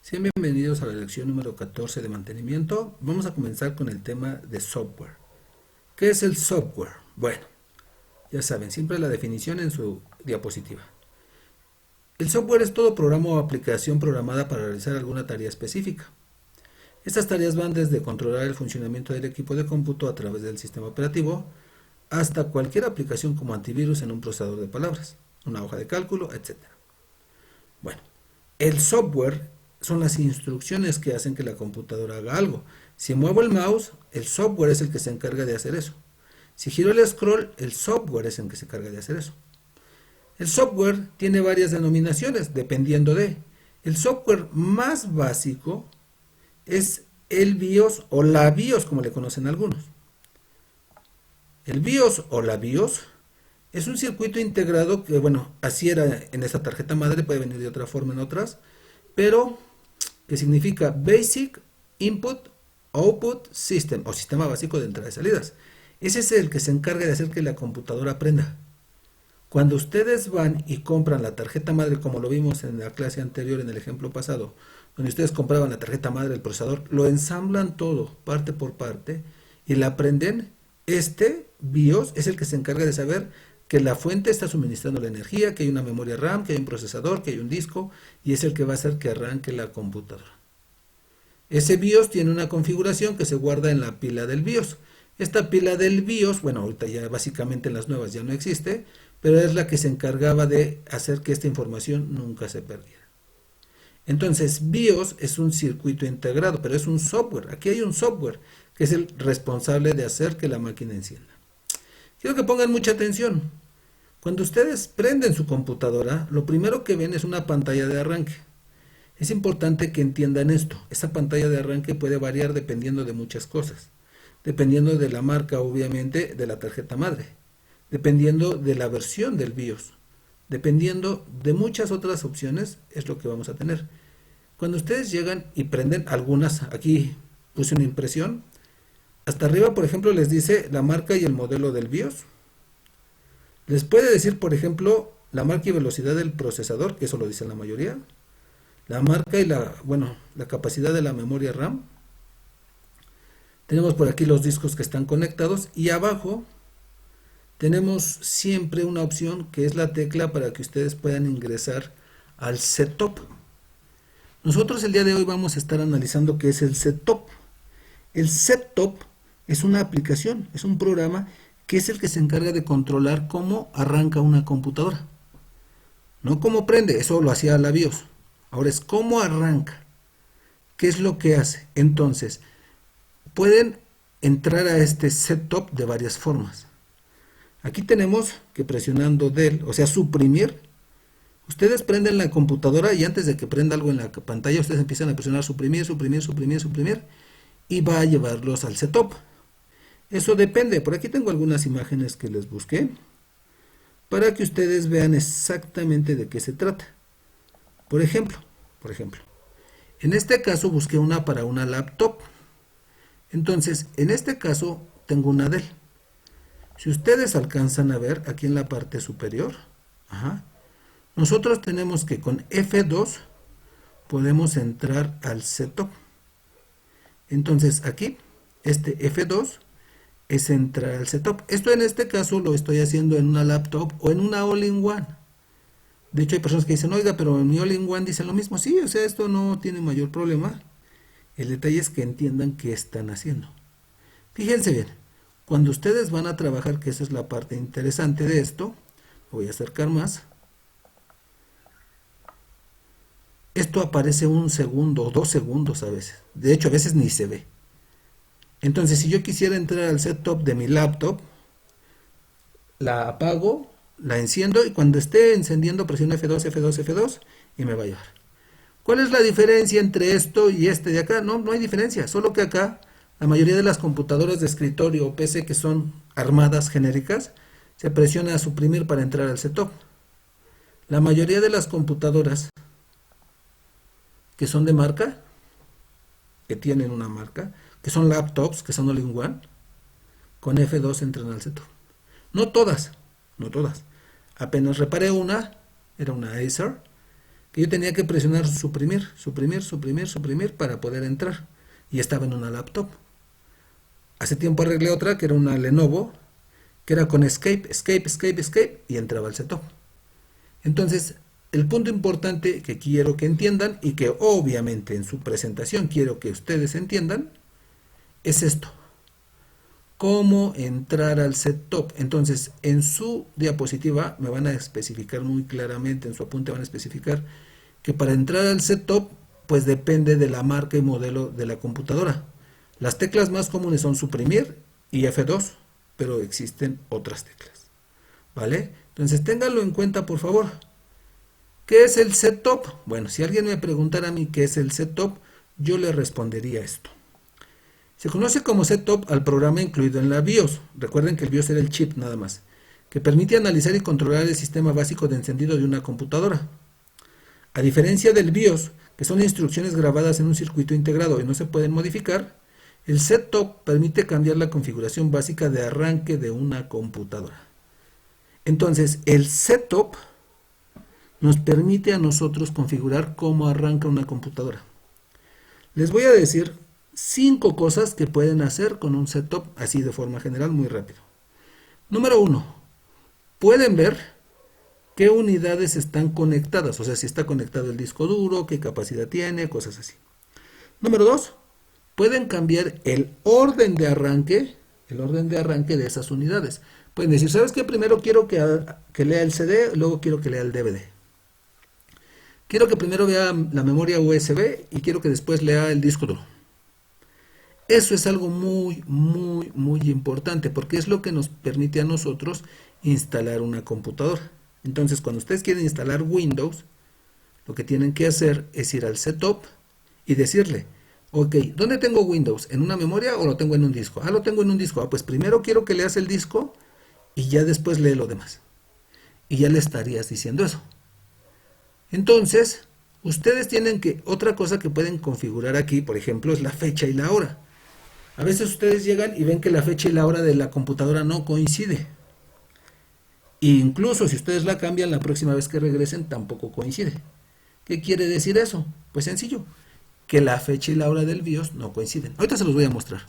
Sean bienvenidos a la lección número 14 de mantenimiento. Vamos a comenzar con el tema de software. ¿Qué es el software? Bueno, ya saben, siempre la definición en su diapositiva. El software es todo programa o aplicación programada para realizar alguna tarea específica. Estas tareas van desde controlar el funcionamiento del equipo de cómputo a través del sistema operativo hasta cualquier aplicación como antivirus en un procesador de palabras, una hoja de cálculo, etc. Bueno, el software son las instrucciones que hacen que la computadora haga algo. Si muevo el mouse, el software es el que se encarga de hacer eso. Si giro el scroll, el software es el que se encarga de hacer eso. El software tiene varias denominaciones dependiendo de. El software más básico es el BIOS o la BIOS, como le conocen algunos. El BIOS o la BIOS es un circuito integrado que, bueno, así era en esa tarjeta madre, puede venir de otra forma en otras, pero que significa Basic Input Output System o sistema básico de entradas y salidas. Ese es el que se encarga de hacer que la computadora aprenda. Cuando ustedes van y compran la tarjeta madre, como lo vimos en la clase anterior, en el ejemplo pasado, donde ustedes compraban la tarjeta madre, el procesador, lo ensamblan todo, parte por parte, y la aprenden. Este BIOS es el que se encarga de saber que la fuente está suministrando la energía, que hay una memoria RAM, que hay un procesador, que hay un disco, y es el que va a hacer que arranque la computadora. Ese BIOS tiene una configuración que se guarda en la pila del BIOS. Esta pila del BIOS, bueno, ahorita ya básicamente en las nuevas ya no existe, pero es la que se encargaba de hacer que esta información nunca se perdiera. Entonces, BIOS es un circuito integrado, pero es un software. Aquí hay un software que es el responsable de hacer que la máquina encienda. Quiero que pongan mucha atención. Cuando ustedes prenden su computadora, lo primero que ven es una pantalla de arranque. Es importante que entiendan esto. Esa pantalla de arranque puede variar dependiendo de muchas cosas. Dependiendo de la marca, obviamente, de la tarjeta madre. Dependiendo de la versión del BIOS. Dependiendo de muchas otras opciones, es lo que vamos a tener. Cuando ustedes llegan y prenden algunas, aquí puse una impresión. Hasta arriba, por ejemplo, les dice la marca y el modelo del BIOS. Les puede decir, por ejemplo, la marca y velocidad del procesador, que eso lo dice la mayoría. La marca y la capacidad de la memoria RAM. Tenemos por aquí los discos que están conectados y abajo tenemos siempre una opción que es la tecla para que ustedes puedan ingresar al setup. Nosotros el día de hoy vamos a estar analizando qué es el setup. El setup es una aplicación, es un programa que es el que se encarga de controlar cómo arranca una computadora. No cómo prende, eso lo hacía la BIOS. Ahora es cómo arranca. ¿Qué es lo que hace? Entonces, pueden entrar a este setup de varias formas. Aquí tenemos que presionando del, o sea, suprimir. Ustedes prenden la computadora y antes de que prenda algo en la pantalla, ustedes empiezan a presionar suprimir, suprimir, suprimir, suprimir y va a llevarlos al setup. Eso depende. Por aquí tengo algunas imágenes que les busqué para que ustedes vean exactamente de qué se trata. Por ejemplo, en este caso busqué una para una laptop. Entonces, en este caso tengo una Dell. Si ustedes alcanzan a ver aquí en la parte superior, nosotros tenemos que con F2 podemos entrar al setup. Entonces aquí, este F2 es entrar al setup. Esto en este caso lo estoy haciendo en una laptop o en una all-in-one. De hecho hay personas que dicen, oiga, pero en mi all-in-one dicen lo mismo. Sí, o sea, esto no tiene mayor problema. El detalle es que entiendan qué están haciendo. Fíjense bien, cuando ustedes van a trabajar, que esa es la parte interesante de esto, voy a acercar más. Esto aparece 1 segundo o 2 segundos a veces. De hecho, a veces ni se ve. Entonces, si yo quisiera entrar al setup de mi laptop, la apago, la enciendo y cuando esté encendiendo presiono F2, F2, F2 y me va a llevar. ¿Cuál es la diferencia entre esto y este de acá? No hay diferencia, solo que acá la mayoría de las computadoras de escritorio o PC que son armadas genéricas, se presiona a suprimir para entrar al setup. La mayoría de las computadoras que son de marca, que tienen una marca, que son laptops, que son all-in-one, con F2 entran al setup. No todas. Apenas reparé una, era una Acer, que yo tenía que presionar suprimir, suprimir, suprimir, suprimir para poder entrar. Y estaba en una laptop. Hace tiempo arreglé otra que era una Lenovo, que era con escape, escape, escape, escape, y entraba al setup. Entonces, el punto importante que quiero que entiendan y que obviamente en su presentación quiero que ustedes entiendan es esto. Cómo entrar al setup. Entonces, en su diapositiva me van a especificar muy claramente, en su apunte van a especificar que para entrar al setup, pues depende de la marca y modelo de la computadora. Las teclas más comunes son suprimir y F2, pero existen otras teclas. ¿Vale? Entonces, ténganlo en cuenta, por favor. ¿Qué es el setup? Bueno, si alguien me preguntara a mí qué es el setup, yo le respondería esto. Se conoce como setup al programa incluido en la BIOS. Recuerden que el BIOS era el chip nada más, que permite analizar y controlar el sistema básico de encendido de una computadora. A diferencia del BIOS, que son instrucciones grabadas en un circuito integrado y no se pueden modificar, el setup permite cambiar la configuración básica de arranque de una computadora. Entonces, el setup nos permite a nosotros configurar cómo arranca una computadora. Les voy a decir 5 cosas que pueden hacer con un setup así de forma general muy rápido. Número 1. Pueden ver qué unidades están conectadas, o sea, si está conectado el disco duro, qué capacidad tiene, cosas así. Número 2. Pueden cambiar el orden de arranque de esas unidades. Pueden decir, ¿sabes qué? Primero quiero que lea el CD, luego quiero que lea el DVD. Quiero que primero vea la memoria USB y quiero que después lea el disco duro. Eso es algo muy, muy, muy importante porque es lo que nos permite a nosotros instalar una computadora. Entonces, cuando ustedes quieren instalar Windows, lo que tienen que hacer es ir al setup y decirle, ok, ¿dónde tengo Windows? ¿En una memoria o lo tengo en un disco? Ah, lo tengo en un disco. Ah, pues primero quiero que leas el disco y ya después lee lo demás. Y ya le estarías diciendo eso. Entonces, ustedes tienen que, otra cosa que pueden configurar aquí, por ejemplo, es la fecha y la hora. A veces ustedes llegan y ven que la fecha y la hora de la computadora no coincide. E incluso si ustedes la cambian, la próxima vez que regresen tampoco coincide. ¿Qué quiere decir eso? Pues sencillo, que la fecha y la hora del BIOS no coinciden. Ahorita se los voy a mostrar.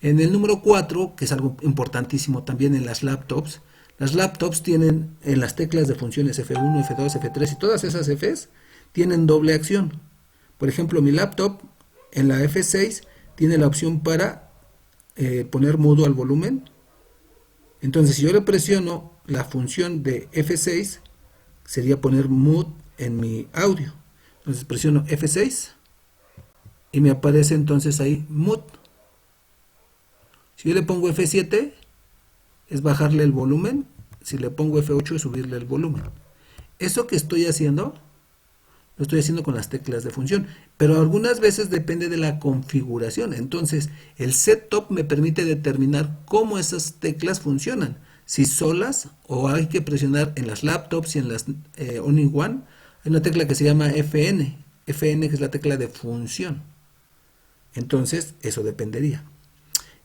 En el número 4, que es algo importantísimo también en las laptops tienen en las teclas de funciones F1, F2, F3 y todas esas Fs tienen doble acción. Por ejemplo, mi laptop en la F6 tiene la opción para poner mudo al volumen. Entonces, si yo le presiono la función de F6, sería poner mute en mi audio. Entonces presiono F6 y me aparece entonces ahí mute. Si yo le pongo F7 es bajarle el volumen, si le pongo F8 es subirle el volumen. Eso que estoy haciendo, lo estoy haciendo con las teclas de función, pero algunas veces depende de la configuración. Entonces, el setup me permite determinar cómo esas teclas funcionan, si solas o hay que presionar en las laptops y en las All-in-One. Hay una tecla que se llama FN, FN que es la tecla de función. Entonces, eso dependería.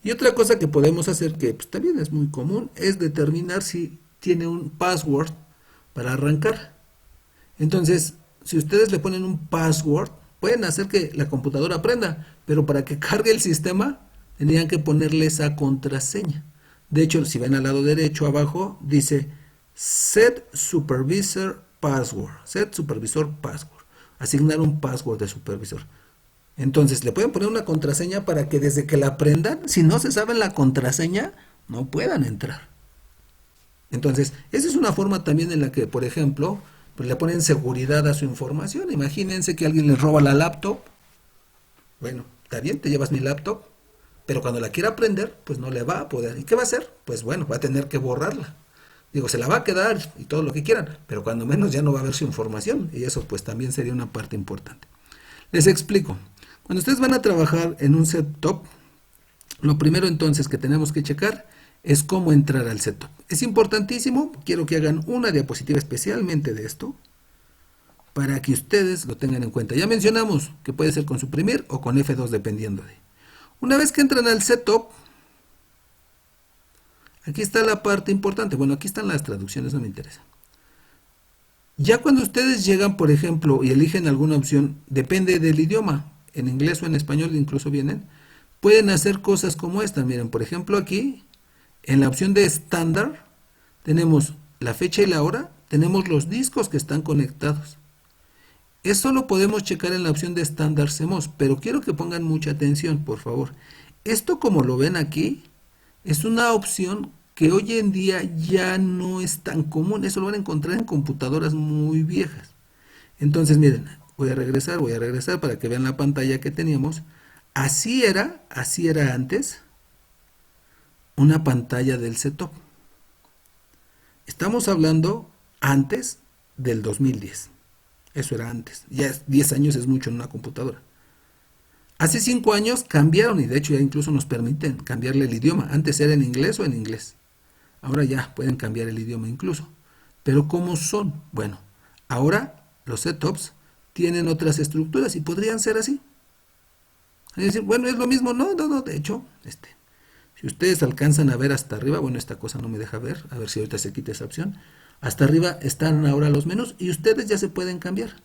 Y otra cosa que podemos hacer, que pues, también es muy común, es determinar si tiene un password para arrancar. Entonces, si ustedes le ponen un password, pueden hacer que la computadora prenda, pero para que cargue el sistema, tendrían que ponerle esa contraseña. De hecho, si ven al lado derecho abajo, dice Set Supervisor Password. Set Supervisor Password. Asignar un password de supervisor. Entonces, le pueden poner una contraseña para que desde que la aprendan, si no se saben la contraseña, no puedan entrar. Entonces, esa es una forma también en la que, por ejemplo, pues le ponen seguridad a su información. Imagínense que alguien les roba la laptop. Bueno, está bien, te llevas mi laptop, pero cuando la quiera aprender, pues no le va a poder. ¿Y qué va a hacer? Pues bueno, va a tener que borrarla. Digo, se la va a quedar y todo lo que quieran, pero cuando menos ya no va a ver su información. Y eso pues también sería una parte importante. Les explico. Cuando ustedes van a trabajar en un setup, lo primero entonces que tenemos que checar es cómo entrar al setup. Es importantísimo, quiero que hagan una diapositiva especialmente de esto, para que ustedes lo tengan en cuenta. Ya mencionamos que puede ser con suprimir o con F2 dependiendo de. Una vez que entran al setup, aquí está la parte importante. Bueno, aquí están las traducciones, no me interesa. Ya cuando ustedes llegan, por ejemplo, y eligen alguna opción, depende del idioma, en inglés o en español incluso vienen, pueden hacer cosas como esta. Miren, por ejemplo, aquí, en la opción de estándar, tenemos la fecha y la hora, tenemos los discos que están conectados. Eso lo podemos checar en la opción de estándar CMOS, pero quiero que pongan mucha atención, por favor. Esto, como lo ven aquí, es una opción que hoy en día ya no es tan común. Eso lo van a encontrar en computadoras muy viejas. Entonces, miren, voy a regresar para que vean la pantalla que teníamos. Así era antes una pantalla del setup. Estamos hablando antes del 2010. Eso era antes. Ya 10 años es mucho en una computadora. Hace 5 años cambiaron y de hecho ya incluso nos permiten cambiarle el idioma. Antes era en inglés o en inglés. Ahora ya pueden cambiar el idioma incluso. Pero ¿cómo son? Bueno, ahora los setups tienen otras estructuras y podrían ser así. Es decir, bueno, es lo mismo. No, no, no. De hecho, si ustedes alcanzan a ver hasta arriba, bueno, esta cosa no me deja ver. A ver si ahorita se quita esa opción. Hasta arriba están ahora los menús y ustedes ya se pueden cambiar.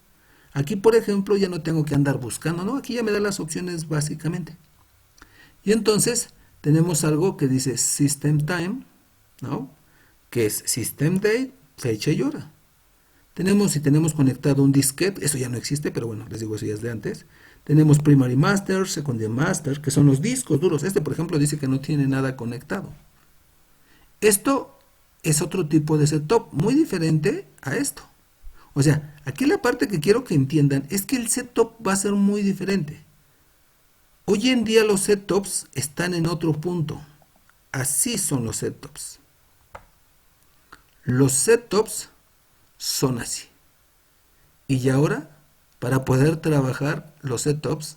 Aquí, por ejemplo, ya no tengo que andar buscando, ¿no? Aquí ya me da las opciones básicamente. Y entonces tenemos algo que dice System Time, ¿no? Que es System Date, fecha y hora. Si tenemos conectado un disquete, eso ya no existe, pero bueno, les digo, eso ya es de antes. Tenemos Primary Master, Secondary Master, que son los discos duros. Por ejemplo, dice que no tiene nada conectado. Esto es otro tipo de setup, muy diferente a esto. O sea, aquí la parte que quiero que entiendan es que el setup va a ser muy diferente. Hoy en día los setups están en otro punto. Así son los setups. Los setups son así. Y ahora, para poder trabajar, los setups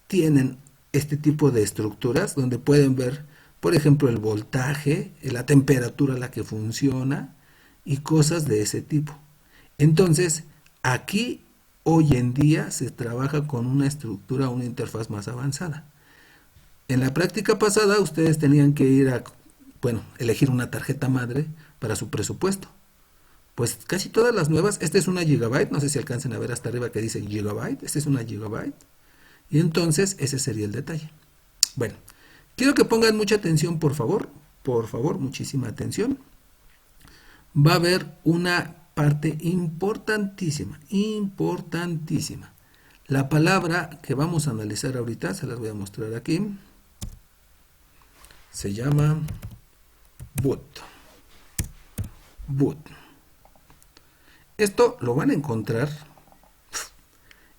tienen este tipo de estructuras donde pueden ver, por ejemplo, el voltaje, la temperatura a la que funciona y cosas de ese tipo. Entonces, aquí hoy en día se trabaja con una estructura, una interfaz más avanzada. En la práctica pasada ustedes tenían que ir a, elegir una tarjeta madre para su presupuesto. Pues casi todas las nuevas, esta es una gigabyte, no sé si alcancen a ver hasta arriba que dice gigabyte, esta es una gigabyte. Y entonces ese sería el detalle. Bueno, quiero que pongan mucha atención, por favor, muchísima atención. Va a haber una parte importantísima, importantísima. La palabra que vamos a analizar ahorita, se las voy a mostrar aquí, se llama boot. Boot. Esto lo van a encontrar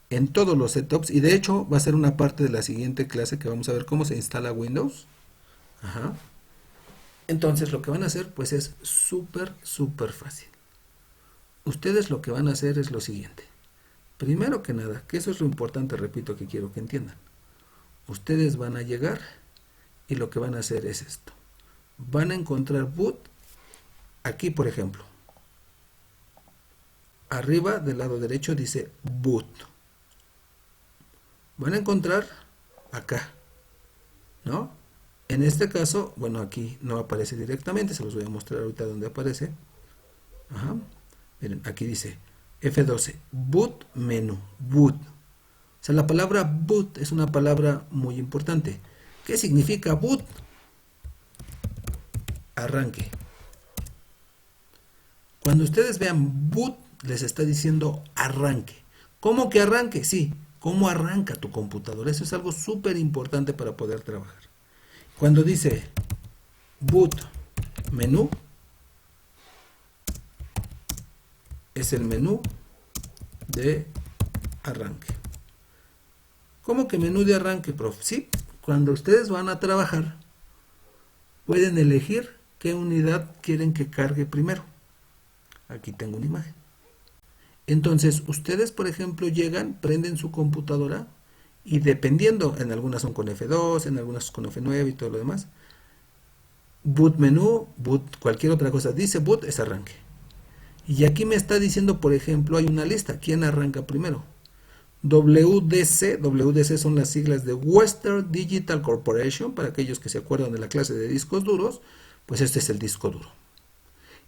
en todos los setups y de hecho va a ser una parte de la siguiente clase que vamos a ver cómo se instala Windows. Ajá. Entonces lo que van a hacer pues es súper fácil. Ustedes lo que van a hacer es lo siguiente. Primero que nada, que eso es lo importante, repito, que quiero que entiendan. Ustedes van a llegar y lo que van a hacer es esto. Van a encontrar boot aquí, por ejemplo. Arriba del lado derecho dice boot. Van a encontrar acá, ¿no? En este caso, bueno, aquí no aparece directamente, se los voy a mostrar ahorita donde aparece. Ajá. Miren, aquí dice F12, boot menú, boot. O sea, la palabra boot es una palabra muy importante. ¿Qué significa boot? Arranque. Cuando ustedes vean boot, les está diciendo arranque. ¿Cómo que arranque? Sí, ¿cómo arranca tu computadora? Eso es algo súper importante para poder trabajar. Cuando dice boot menú, es el menú de arranque. ¿Cómo que menú de arranque, prof? Sí, cuando ustedes van a trabajar, pueden elegir qué unidad quieren que cargue primero. Aquí tengo una imagen. Entonces, ustedes, por ejemplo, llegan, prenden su computadora y dependiendo, en algunas son con F2, en algunas con F9 y todo lo demás, boot menú, boot, cualquier otra cosa, dice boot es arranque. Y aquí me está diciendo, por ejemplo, hay una lista, ¿quién arranca primero? WDC son las siglas de Western Digital Corporation, para aquellos que se acuerdan de la clase de discos duros, pues este es el disco duro.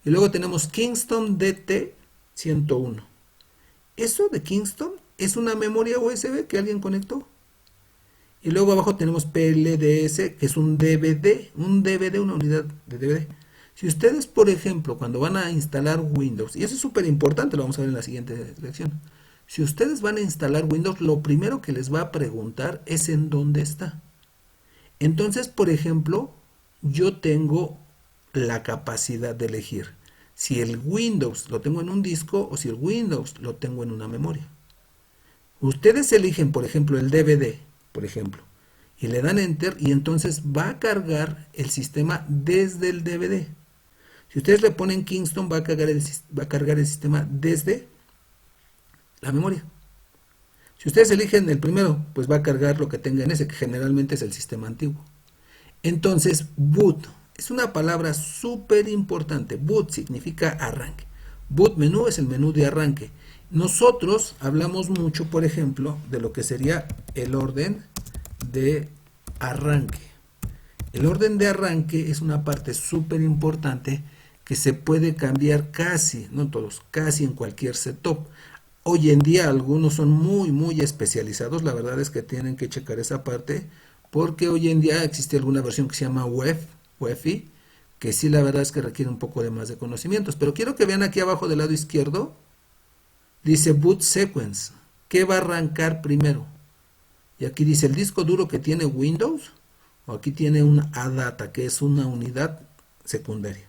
Y luego tenemos Kingston DT 101. Eso de Kingston es una memoria USB que alguien conectó. Y luego abajo tenemos PLDS, que es un DVD, una unidad de DVD. Si ustedes, por ejemplo, cuando van a instalar Windows, y eso es súper importante, lo vamos a ver en la siguiente lección. Si ustedes van a instalar Windows, lo primero que les va a preguntar es en dónde está. Entonces, por ejemplo, yo tengo la capacidad de elegir si el Windows lo tengo en un disco o si el Windows lo tengo en una memoria. Ustedes eligen, por ejemplo, el DVD, por ejemplo, y le dan Enter y entonces va a cargar el sistema desde el DVD. Si ustedes le ponen Kingston, va a cargar el sistema desde la memoria. Si ustedes eligen el primero, pues va a cargar lo que tenga en ese, que generalmente es el sistema antiguo. Entonces, boot es una palabra súper importante. Boot significa arranque. Boot menú es el menú de arranque. Nosotros hablamos mucho, por ejemplo, de lo que sería el orden de arranque. El orden de arranque es una parte súper importante que se puede cambiar casi, no todos, casi en cualquier setup. Hoy en día algunos son muy especializados, la verdad es que tienen que checar esa parte, porque hoy en día existe alguna versión que se llama UEFI, que sí la verdad es que requiere un poco de más de conocimientos. Pero quiero que vean aquí abajo del lado izquierdo, dice Boot Sequence, ¿qué va a arrancar primero? Y aquí dice el disco duro que tiene Windows, o aquí tiene un ADATA, que es una unidad secundaria.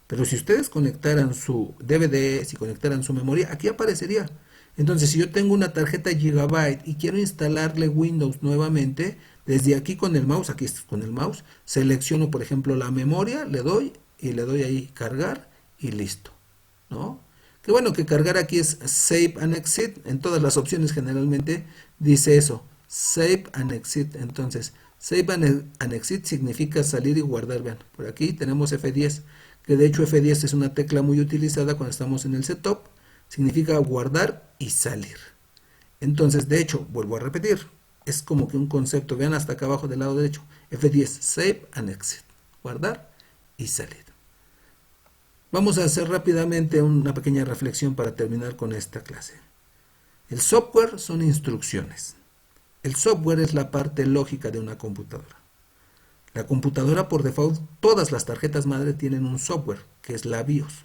Pero si ustedes conectaran su DVD, si conectaran su memoria, aquí aparecería. Entonces, si yo tengo una tarjeta Gigabyte y quiero instalarle Windows nuevamente, desde aquí con el mouse, aquí con el mouse, selecciono, por ejemplo, la memoria, le doy y le doy ahí cargar y listo, ¿no? Qué bueno que cargar aquí es Save and Exit. En todas las opciones generalmente dice eso, Save and Exit. Entonces, Save and Exit significa salir y guardar. Vean, por aquí tenemos F10, que de hecho F10 es una tecla muy utilizada cuando estamos en el setup. Significa guardar y salir. Entonces, de hecho, vuelvo a repetir, es como que un concepto. Vean hasta acá abajo del lado derecho, F10, Save and Exit, guardar y salir. Vamos a hacer rápidamente una pequeña reflexión para terminar con esta clase. El software son instrucciones. El software es la parte lógica de una computadora. La computadora por default, todas las tarjetas madre tienen un software, que es la BIOS.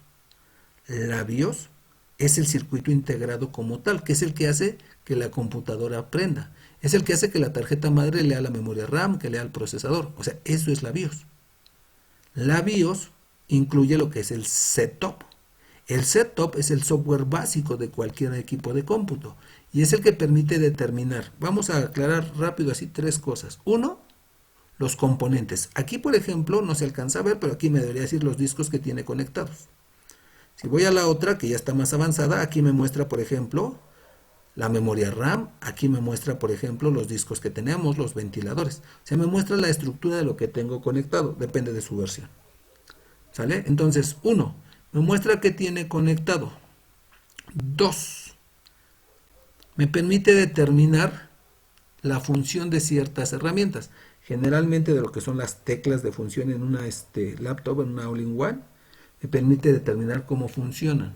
La BIOS es el circuito integrado como tal, que es el que hace que la computadora aprenda. Es el que hace que la tarjeta madre lea la memoria RAM, que lea el procesador. O sea, eso es la BIOS. La BIOS incluye lo que es el setup. El setup es el software básico de cualquier equipo de cómputo y es el que permite determinar. Vamos a aclarar rápido así tres cosas. Uno, los componentes. Aquí, por ejemplo, no se alcanza a ver, pero aquí me debería decir los discos que tiene conectados. Si voy a la otra, que ya está más avanzada, aquí me muestra, por ejemplo, la memoria RAM. Aquí me muestra, por ejemplo, los discos que tenemos, los ventiladores. O sea, me muestra la estructura de lo que tengo conectado. Depende de su versión. ¿Sale? Entonces, 1, me muestra que tiene conectado. 2, me permite determinar la función de ciertas herramientas. Generalmente de lo que son las teclas de función en una laptop, en una all-in-one, me permite determinar cómo funcionan.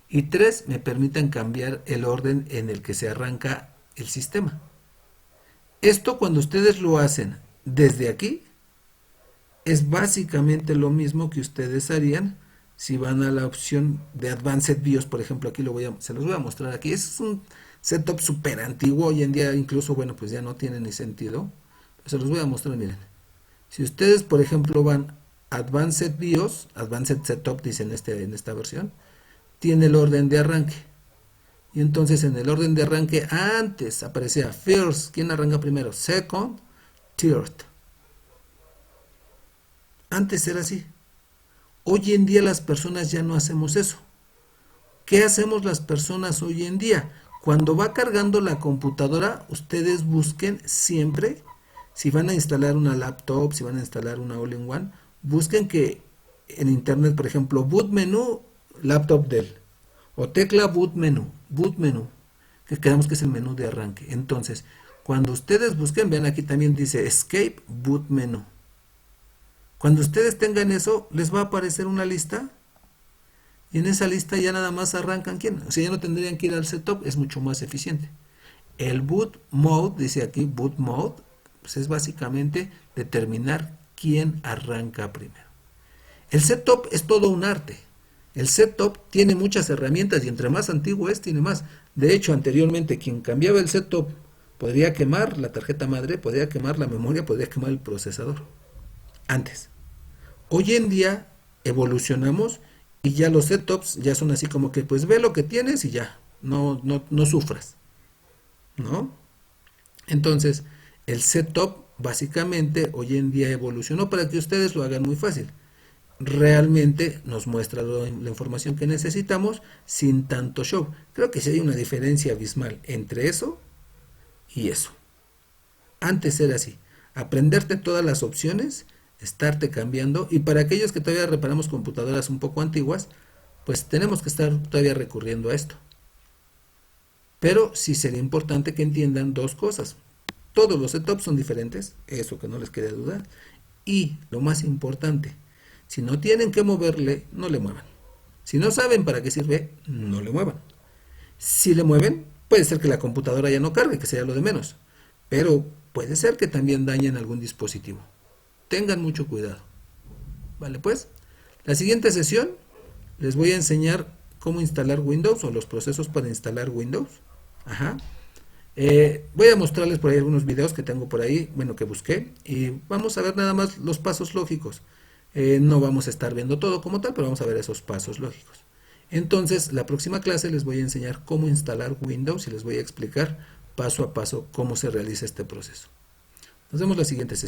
Y 3, me permiten cambiar el orden en el que se arranca el sistema. Esto cuando ustedes lo hacen desde aquí, es básicamente lo mismo que ustedes harían si van a la opción de Advanced BIOS. Por ejemplo, aquí se los voy a mostrar aquí. Es un setup súper antiguo. Hoy en día incluso, bueno, pues ya no tiene ni sentido. Pero se los voy a mostrar, miren. Si ustedes, por ejemplo, van Advanced BIOS, Advanced Setup, dice en esta versión, tiene el orden de arranque. Y entonces en el orden de arranque antes aparecía First, ¿quién arranca primero? Second, Third. Antes era así. Hoy en día las personas ya no hacemos eso. ¿Qué hacemos las personas hoy en día? Cuando va cargando la computadora, ustedes busquen siempre, si van a instalar una laptop, si van a instalar una all-in-one, busquen que en internet, por ejemplo, boot menú, laptop Dell, o tecla boot menú, que creemos que es el menú de arranque. Entonces, cuando ustedes busquen, vean aquí también dice escape boot menú. Cuando ustedes tengan eso, les va a aparecer una lista Y en esa lista ya nada más arrancan quién. O sea, ya no tendrían que ir al setup, es mucho más eficiente. El boot mode, dice aquí boot mode, pues es básicamente determinar quién arranca primero. El setup es todo un arte. El setup tiene muchas herramientas y entre más antiguo es, tiene más. De hecho, anteriormente quien cambiaba el setup podría quemar la tarjeta madre, podría quemar la memoria, podría quemar el procesador. Antes. Hoy en día evolucionamos y ya los setups ya son así como que pues ve lo que tienes y ya, no sufras, ¿no? Entonces, el setup básicamente hoy en día evolucionó para que ustedes lo hagan muy fácil. Realmente nos muestra la información que necesitamos sin tanto show. Creo que sí hay una diferencia abismal entre eso y eso. Antes era así, aprenderte todas las opciones, estarte cambiando, y para aquellos que todavía reparamos computadoras un poco antiguas, pues tenemos que estar todavía recurriendo a esto. Pero sí sería importante que entiendan dos cosas. Todos los setups son diferentes, eso que no les quede duda. Y lo más importante, si no tienen que moverle, no le muevan. Si no saben para qué sirve, no le muevan. Si le mueven, puede ser que la computadora ya no cargue, que sea lo de menos. Pero puede ser que también dañen algún dispositivo. Tengan mucho cuidado. Vale, pues, la siguiente sesión les voy a enseñar cómo instalar Windows o los procesos para instalar Windows. Ajá. Voy a mostrarles por ahí algunos videos que tengo por ahí, bueno, que busqué, y vamos a ver nada más los pasos lógicos. No vamos a estar viendo todo como tal, pero vamos a ver esos pasos lógicos. Entonces, la próxima clase les voy a enseñar cómo instalar Windows y les voy a explicar paso a paso cómo se realiza este proceso. Nos vemos la siguiente sesión.